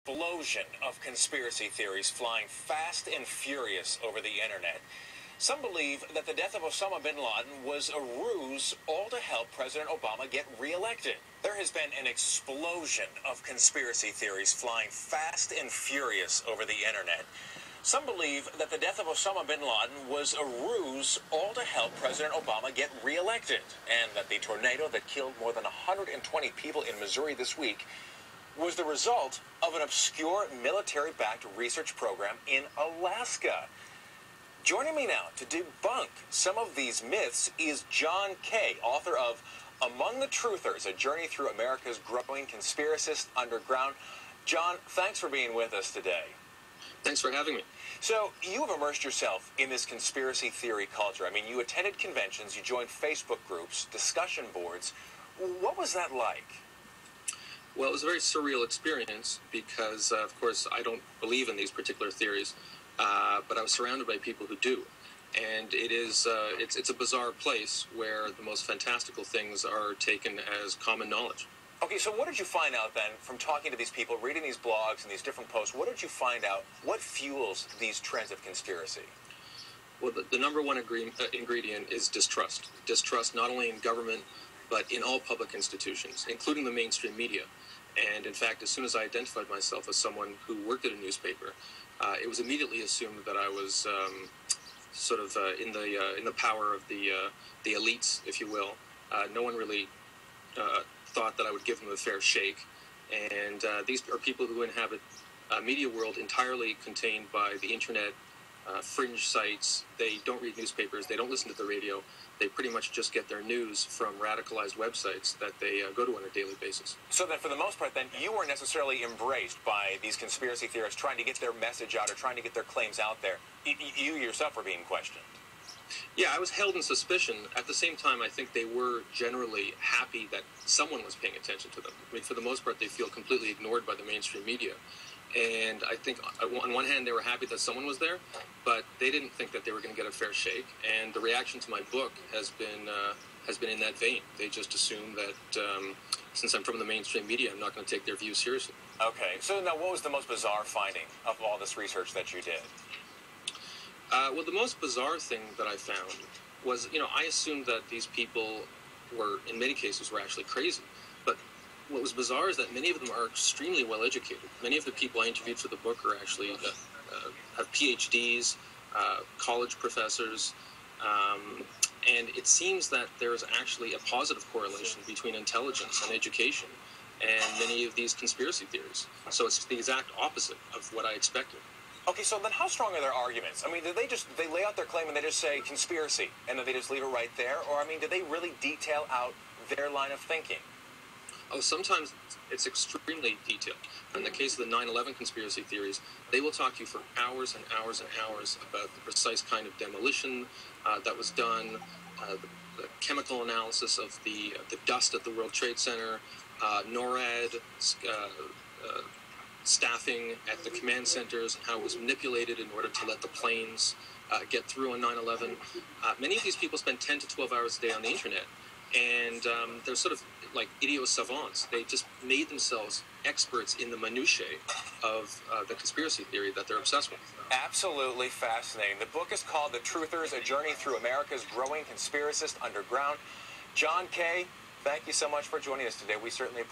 explosion of conspiracy theories flying fast and furious over the internet. Some believe that the death of Osama bin Laden was a ruse, all to help President Obama get reelected. There has been an explosion of conspiracy theories flying fast and furious over the internet. Some believe that the death of Osama bin Laden was a ruse, all to help President Obama get reelected, and that the tornado that killed more than 120 people in Missouri this week was the result of an obscure military-backed research program in Alaska. Joining me now to debunk some of these myths is John Kay, author of Among the Truthers, A Journey Through America's Growing Conspiracist Underground. John, thanks for being with us today. Thanks for having me. So, you have immersed yourself in this conspiracy theory culture. I mean, you attended conventions, you joined Facebook groups, discussion boards. What was that like? Well, it was a very surreal experience because, of course, I don't believe in these particular theories, but I was surrounded by people who do. And it's a bizarre place where the most fantastical things are taken as common knowledge. Okay, so what did you find out then from talking to these people, reading these blogs and these different posts? What did you find out? What fuels these trends of conspiracy? Well, the number one ingredient is distrust. Distrust not only in government, but in all public institutions, including the mainstream media. And in fact, as soon as I identified myself as someone who worked at a newspaper, it was immediately assumed that I was in the power of the elites, if you will. No one really thought that I would give them a fair shake. And these are people who inhabit a media world entirely contained by the internet, fringe sites. They don't read newspapers. They don't listen to the radio. They pretty much just get their news from radicalized websites that they go to on a daily basis. So then, for the most part, then, you weren't necessarily embraced by these conspiracy theorists trying to get their message out or trying to get their claims out there. You yourself were being questioned. Yeah, I was held in suspicion. At the same time, I think they were generally happy that someone was paying attention to them. I mean, for the most part, they feel completely ignored by the mainstream media. And I think on one hand, they were happy that someone was there, but they didn't think that they were going to get a fair shake. And the reaction to my book has been in that vein. They just assume that since I'm from the mainstream media, I'm not going to take their views seriously. Okay. So now, what was the most bizarre finding of all this research that you did? Well, the most bizarre thing that I found was, I assumed that these people were, in many cases, were actually crazy. But what was bizarre is that many of them are extremely well educated. Many of the people I interviewed for the book are actually have PhDs, college professors, and it seems that there is actually a positive correlation between intelligence and education and many of these conspiracy theories. So it's the exact opposite of what I expected. Okay, so then how strong are their arguments? I mean, do they lay out their claim and they just say conspiracy, and then they just leave it right there? Or, I mean, do they really detail out their line of thinking? Oh, sometimes it's extremely detailed. In the case of the 9/11 conspiracy theories, they will talk to you for hours and hours and hours about the precise kind of demolition that was done, the chemical analysis of the dust at the World Trade Center, NORAD, staffing at the command centers, and how it was manipulated in order to let the planes get through on 9/11. Many of these people spend 10 to 12 hours a day on the internet, and they're sort of like idiot savants. They just made themselves experts in the minutiae of the conspiracy theory that they're obsessed with. Absolutely fascinating. The book is called The Truthers, A Journey Through America's Growing Conspiracist Underground. John Kay, thank you so much for joining us today. We certainly appreciate it.